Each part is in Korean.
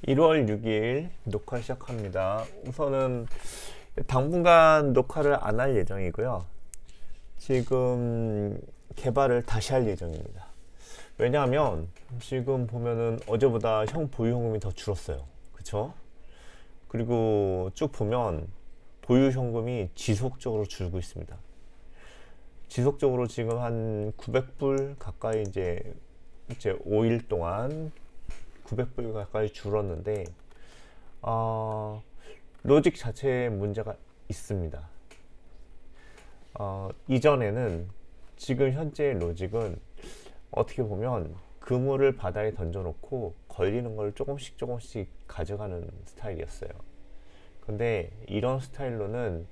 1월 6일 녹화 시작합니다. 우선은 당분간 녹화를 안 할 예정이고요. 지금 개발을 다시 할 예정입니다. 왜냐하면 지금 보면은 어제보다 형 보유 현금이 더 줄었어요. 그쵸? 그리고 쭉 보면 보유 현금이 지속적으로 줄고 있습니다. 지속적으로 지금 한 900불 가까이 이제 5일 동안 900불 가까이 줄었는데 로직 자체에 문제가 있습니다. 이전에는 지금 현재 로직은 어떻게 보면 그물을 바다에 던져놓고 걸리는 걸 조금씩 가져가는 스타일이었어요. 근데 이런 스타일로는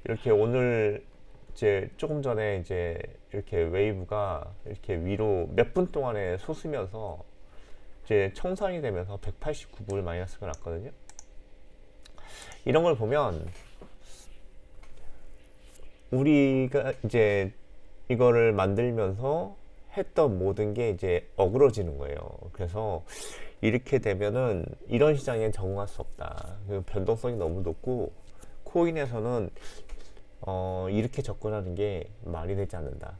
이렇게 오늘 이제 조금 전에 이제 이렇게 웨이브가 이렇게 위로 몇 분 동안에 솟으면서 이제 청산이 되면서 189불 마이너스가 났거든요. 이런 걸 보면 우리가 이제 이거를 만들면서 했던 모든 게 이제 어그러지는 거예요. 그래서 이렇게 되면은 이런 시장에 적응할 수 없다. 변동성이 너무 높고 코인에서는 이렇게 접근하는 게 말이 되지 않는다.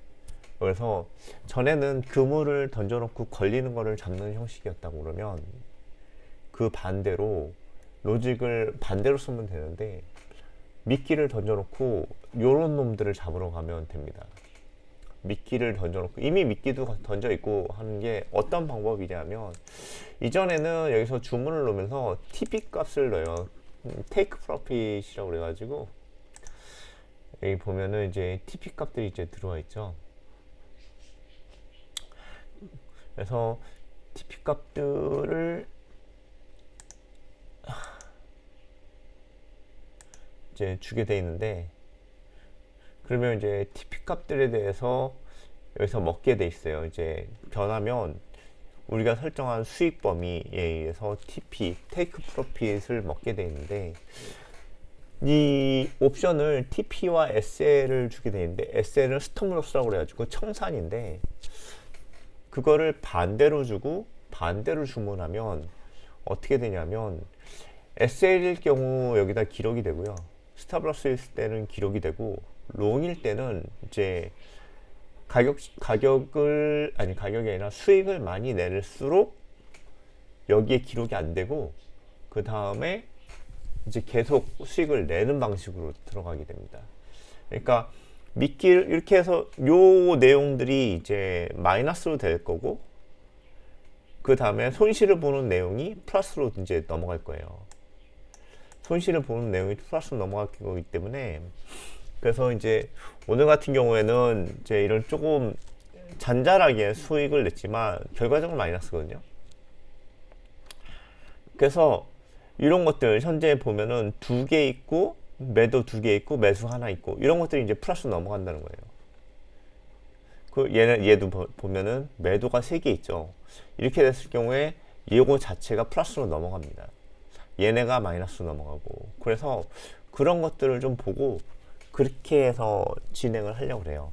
그래서 전에는 그물을 던져놓고 걸리는 거를 잡는 형식이었다고 그러면 그 반대로 로직을 반대로 쓰면 되는데 미끼를 던져놓고 요런 놈들을 잡으러 가면 됩니다. 미끼를 던져놓고 이미 미끼도 던져 있고 하는 게 어떤 방법이냐면 이전에는 여기서 주문을 놓으면서 TP 값을 넣어요. 테이크 프로핏이라고 그래가지고 여기 보면은 이제 TP 값들이 이제 들어와 있죠. 그래서 TP 값들을 이제 주게 돼 있는데 그러면 이제 TP 값들에 대해서 여기서 먹게 돼 있어요. 이제 변하면 우리가 설정한 수익 범위에 의해서 TP, 테이크 프로핏을 먹게 돼 있는데 이 옵션을 TP와 SL을 주게 돼 있는데 SL은 스톱로스라고 그래가지고 청산인데 그거를 반대로 주고 반대로 주문하면 어떻게 되냐면 SL일 경우 여기다 기록이 되고요. 스탑로스일 때는 기록이 되고 롱일 때는 이제 가격이 아니라 수익을 많이 낼수록 여기에 기록이 안 되고 그 다음에 이제 계속 수익을 내는 방식으로 들어가게 됩니다. 그러니까 미끼를 이렇게 해서 요 내용들이 이제 마이너스로 될 거고 그 다음에 손실을 보는 내용이 플러스로 이제 넘어갈 거예요. 손실을 보는 내용이 플러스로 넘어갈 거기 때문에 그래서 이제 오늘 같은 경우에는 이제 이런 조금 잔잔하게 수익을 냈지만 결과적으로 마이너스거든요. 그래서 이런 것들 현재 보면은 2개 있고 매도 2개 있고 매수 하나 있고 이런 것들이 이제 플러스 넘어간다는 거예요. 그 얘도 보면은 매도가 3개 있죠. 이렇게 됐을 경우에 이거 자체가 플러스로 넘어갑니다. 얘네가 마이너스로 넘어가고 그래서 그런 것들을 좀 보고 그렇게 해서 진행을 하려고 그래요.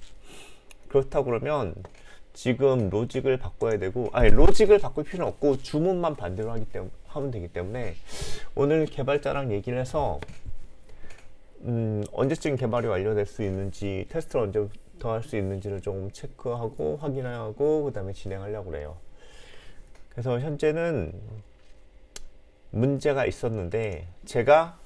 그렇다고 그러면 지금 로직을 바꿔야 되고 로직을 바꿀 필요는 없고 주문만 반대로 하면 되기 때문에 오늘 개발자랑 얘기를 해서 언제쯤 개발이 완료될 수 있는지 테스트를 언제부터 할 수 있는지를 좀 체크하고 확인하고 그 다음에 진행하려고 그래요. 그래서 현재는 문제가 있었는데 제가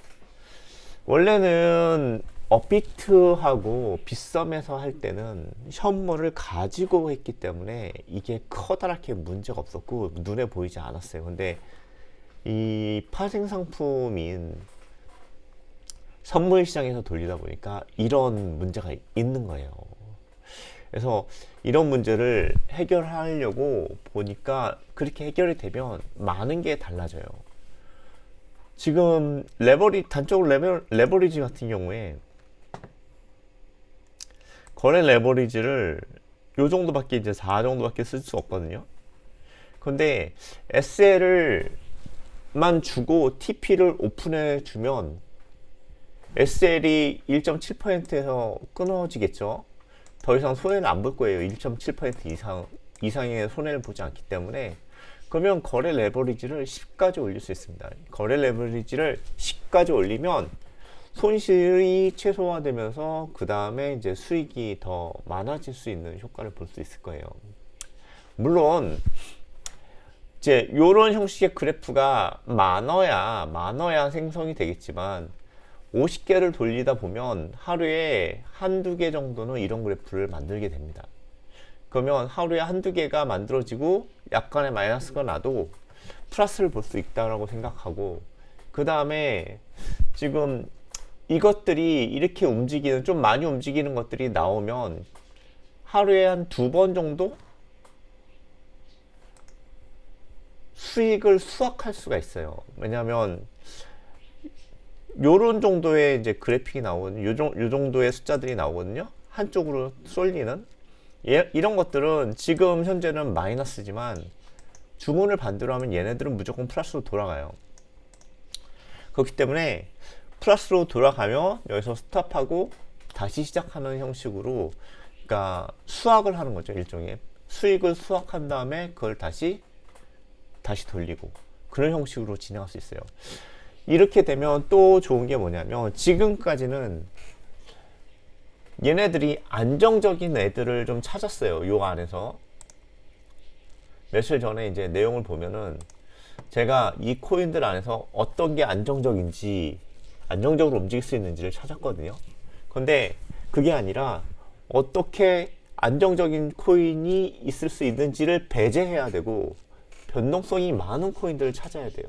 원래는 업비트하고 빗썸에서 할 때는 현물을 가지고 했기 때문에 이게 커다랗게 문제가 없었고 눈에 보이지 않았어요. 근데 이 파생 상품인 선물 시장에서 돌리다 보니까 이런 문제가 있는 거예요. 그래서 이런 문제를 해결하려고 보니까 그렇게 해결이 되면 많은 게 달라져요. 지금 단적으로 레버리지 같은 경우에 거래 레버리지를 요 정도밖에 이제 4 정도밖에 쓸 수 없거든요. 근데 SL을만 주고 TP를 오픈해 주면 SL이 1.7%에서 끊어지겠죠. 더 이상 손해는 안 볼 거예요. 1.7% 이상의 손해를 보지 않기 때문에 그러면 거래 레버리지를 10까지 올릴 수 있습니다. 거래 레버리지를 10까지 올리면 손실이 최소화되면서 그 다음에 이제 수익이 더 많아질 수 있는 효과를 볼 수 있을 거예요. 물론 이제 이런 형식의 그래프가 많아야 생성이 되겠지만 50개를 돌리다 보면 하루에 한두 개 정도는 이런 그래프를 만들게 됩니다. 그러면 하루에 한두 개가 만들어지고 약간의 마이너스가 나도 플러스를 볼 수 있다고 생각하고, 그 다음에 지금 이것들이 이렇게 움직이는, 좀 많이 움직이는 것들이 나오면 하루에 한 2번 정도 수익을 수확할 수가 있어요. 왜냐하면 요런 정도의 이제 그래픽이 나오거든요. 요 정도의 숫자들이 나오거든요. 한쪽으로 쏠리는. 이런 것들은 지금 현재는 마이너스지만 주문을 반대로 하면 얘네들은 무조건 플러스로 돌아가요. 그렇기 때문에 플러스로 돌아가면 여기서 스탑하고 다시 시작하는 형식으로, 그러니까 수확을 하는 거죠. 일종의 수익을 수확한 다음에 그걸 다시 돌리고, 그런 형식으로 진행할 수 있어요. 이렇게 되면 또 좋은 게 뭐냐면, 지금까지는 얘네들이 안정적인 애들을 좀 찾았어요. 요 안에서 며칠 전에 이제 내용을 보면은 제가 이 코인들 안에서 어떤 게 안정적인지, 안정적으로 움직일 수 있는지를 찾았거든요. 근데 그게 아니라 어떻게 안정적인 코인이 있을 수 있는지를 배제해야 되고 변동성이 많은 코인들을 찾아야 돼요.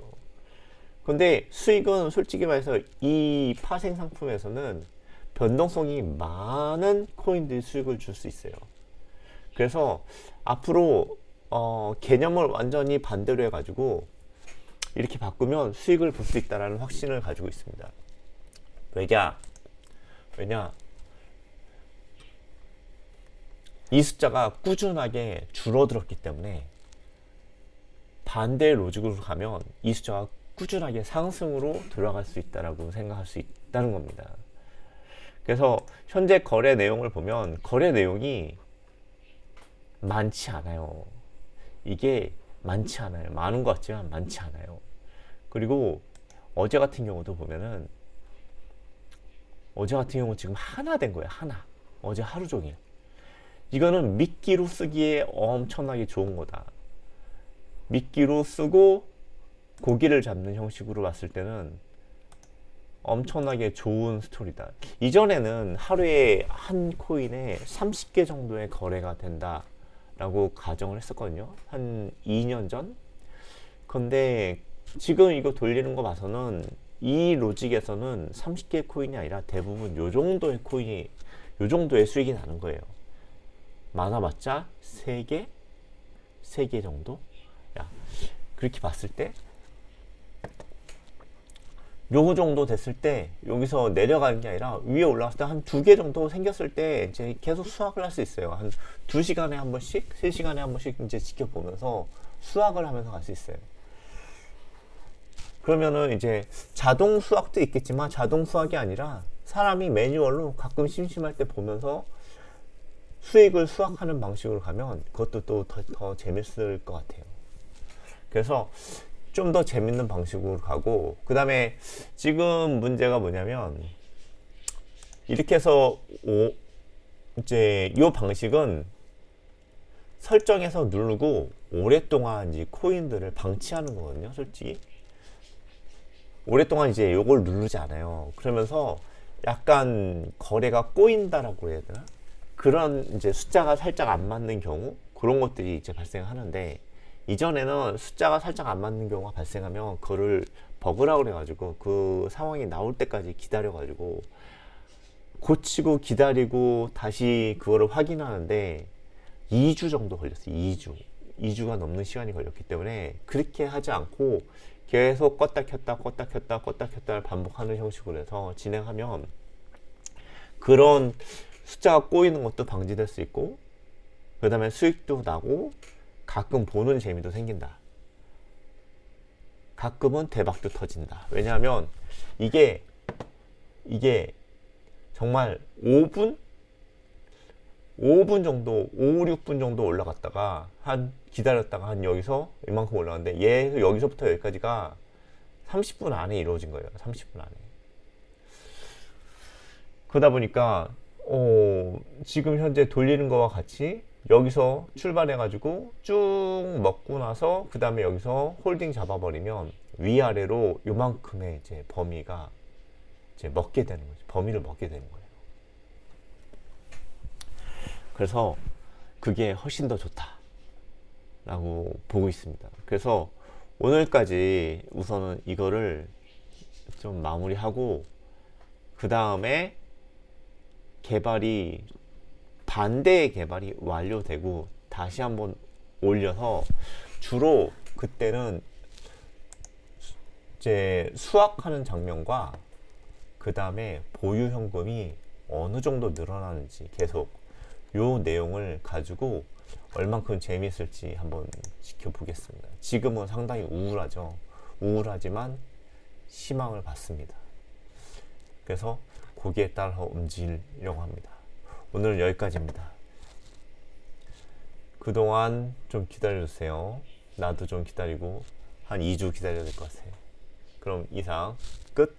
근데 수익은 솔직히 말해서 이 파생 상품에서는 변동성이 많은 코인들이 수익을 줄 수 있어요. 그래서 앞으로 개념을 완전히 반대로 해가지고 이렇게 바꾸면 수익을 볼 수 있다는 확신을 가지고 있습니다. 왜냐 이 숫자가 꾸준하게 줄어들었기 때문에 반대의 로직으로 가면 이 숫자가 꾸준하게 상승으로 돌아갈 수 있다라고 생각할 수 있다는 겁니다. 그래서 현재 거래 내용을 보면 거래 내용이 많지 않아요. 이게 많지 않아요. 많은 것 같지만 많지 않아요. 그리고 어제 같은 경우도 보면은, 어제 같은 경우 지금 하나 된 거예요. 하나. 어제 하루 종일. 이거는 미끼로 쓰기에 엄청나게 좋은 거다. 미끼로 쓰고 고기를 잡는 형식으로 봤을 때는 엄청나게 좋은 스토리다. 이전에는 하루에 한 코인에 30개 정도의 거래가 된다 라고 가정을 했었거든요. 한 2년 전. 근데 지금 이거 돌리는 거 봐서는 이 로직에서는 30개 코인이 아니라 대부분 요 정도의 코인이, 요 정도의 수익이 나는 거예요. 많아봤자 3개 정도? 야, 그렇게 봤을 때 요 정도 됐을 때 여기서 내려가는 게 아니라 위에 올라갔을 때 한 2개 정도 생겼을 때 이제 계속 수확을 할 수 있어요. 한 2시간에 한 번씩, 3시간에 한 번씩 이제 지켜보면서 수확을 하면서 갈 수 있어요. 그러면은 이제 자동 수확도 있겠지만 자동 수확이 아니라 사람이 매뉴얼로 가끔 심심할 때 보면서 수익을 수확하는 방식으로 가면 그것도 또 더 재밌을 것 같아요. 그래서 좀 더 재밌는 방식으로 가고, 그 다음에 지금 문제가 뭐냐면, 이렇게 해서 이제 이 방식은 설정해서 누르고 오랫동안 이제 코인들을 방치하는 거거든요. 솔직히 오랫동안 이제 요걸 누르지 않아요. 그러면서 약간 거래가 꼬인다라고 해야 되나? 그런 이제 숫자가 살짝 안 맞는 경우, 그런 것들이 이제 발생하는데, 이전에는 숫자가 살짝 안 맞는 경우가 발생하면 그거를 버그라고 그래가지고 그 상황이 나올 때까지 기다려가지고 고치고 기다리고 다시 그거를 확인하는데 2주 정도 걸렸어요. 2주가 넘는 시간이 걸렸기 때문에 그렇게 하지 않고 계속 껐다 켰다를 반복하는 형식으로 해서 진행하면 그런 숫자가 꼬이는 것도 방지될 수 있고, 그 다음에 수익도 나고 가끔 보는 재미도 생긴다. 가끔은 대박도 터진다. 왜냐하면 이게 정말 5분? 5분 정도, 5, 6분 정도 올라갔다가 한 기다렸다가 한 여기서 이만큼 올라갔는데 얘 여기서부터 여기까지가 30분 안에 이루어진 거예요. 30분 안에. 그러다 보니까 지금 현재 돌리는 거와 같이 여기서 출발해가지고 쭉 먹고 나서 그 다음에 여기서 홀딩 잡아버리면 위아래로 요만큼의 이제 범위가 이제 먹게 되는 거죠. 범위를 먹게 되는 거예요. 그래서 그게 훨씬 더 좋다라고 보고 있습니다. 그래서 오늘까지 우선은 이거를 좀 마무리하고 그 다음에 개발이 반대의 개발이 완료되고 다시 한번 올려서 주로 그때는 이제 수확하는 장면과 그 다음에 보유 현금이 어느 정도 늘어나는지 계속 요 내용을 가지고 얼만큼 재미있을지 한번 지켜보겠습니다. 지금은 상당히 우울하죠. 우울하지만 희망을 받습니다. 그래서 거기에 따라서 움직이려고 합니다. 오늘은 여기까지입니다. 그동안 좀 기다려주세요. 나도 좀 기다리고 한 2주 기다려야 될 것 같아요. 그럼 이상 끝.